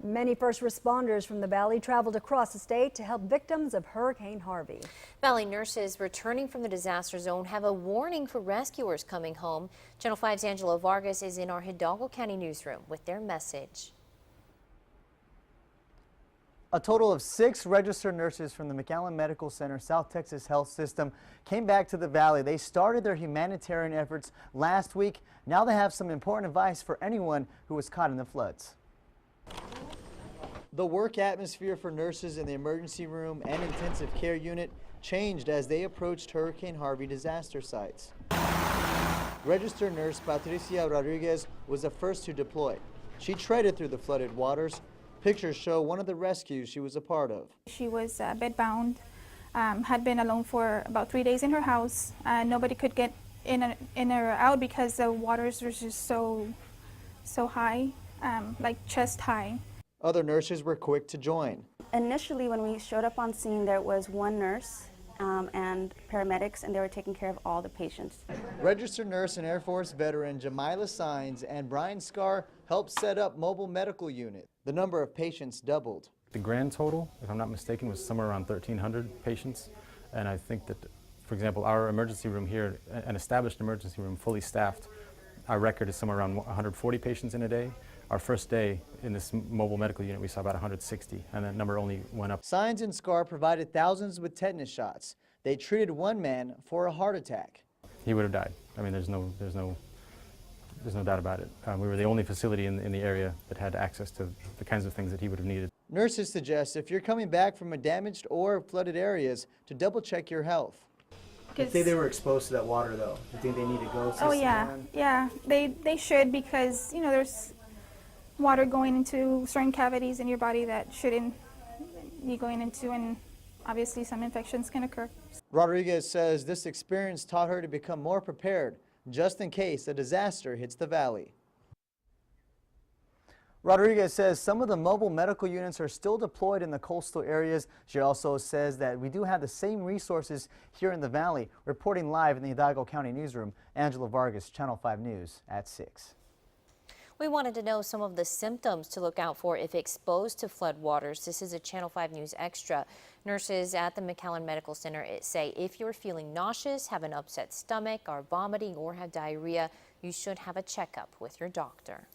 Many first responders from the Valley traveled across the state to help victims of Hurricane Harvey. Valley nurses returning from the disaster zone have a warning for rescuers coming home. Channel 5's Angela Vargas is in our Hidalgo County newsroom with their message. A total of 6 registered nurses from the McAllen Medical Center South Texas Health System came back to the Valley. They started their humanitarian efforts last week. Now they have some important advice for anyone who was caught in the floods. The work atmosphere for nurses in the emergency room and intensive care unit changed as they approached Hurricane Harvey disaster sites. Registered nurse Patricia Rodriguez was the first to deploy. She treaded through the flooded waters. Pictures show one of the rescues she was a part of. She was bedbound, had been alone for about 3 days in her house. Nobody could get in or out because the waters were just so high, like chest high. Other nurses were quick to join. Initially, when we showed up on scene, there was one nurse and paramedics, and they were taking care of all the patients. Registered nurse and Air Force veteran Jamila Sines and Brian Scar helped set up mobile medical unit. The number of patients doubled. The grand total, if I'm not mistaken, was somewhere around 1,300 patients. And I think that, for example, our emergency room here, an established emergency room, fully staffed, our record is somewhere around 140 patients in a day. Our first day in this mobile medical unit, we saw about 160, and that number only went up. Sines and Scar provided thousands with tetanus shots. They treated one man for a heart attack. He would have died. I mean, there's no doubt about it. We were the only facility in the area that had access to the kinds of things that he would have needed. Nurses suggest if you're coming back from a damaged or flooded areas to double check your health. If they were exposed to that water though, do you think they need to go? Oh yeah, they should, because there's water going into certain cavities in your body that shouldn't be going into, and obviously some infections can occur. Rodriguez says this experience taught her to become more prepared just in case a disaster hits the Valley. Rodriguez says some of the mobile medical units are still deployed in the coastal areas. She also says that we do have the same resources here in the Valley. Reporting live in the Hidalgo County newsroom, Angela Vargas, Channel 5 News at 6. We wanted to know some of the symptoms to look out for if exposed to flood waters. This is a Channel 5 News Extra. Nurses at the McAllen Medical Center say if you're feeling nauseous, have an upset stomach, are vomiting, or have diarrhea, you should have a checkup with your doctor.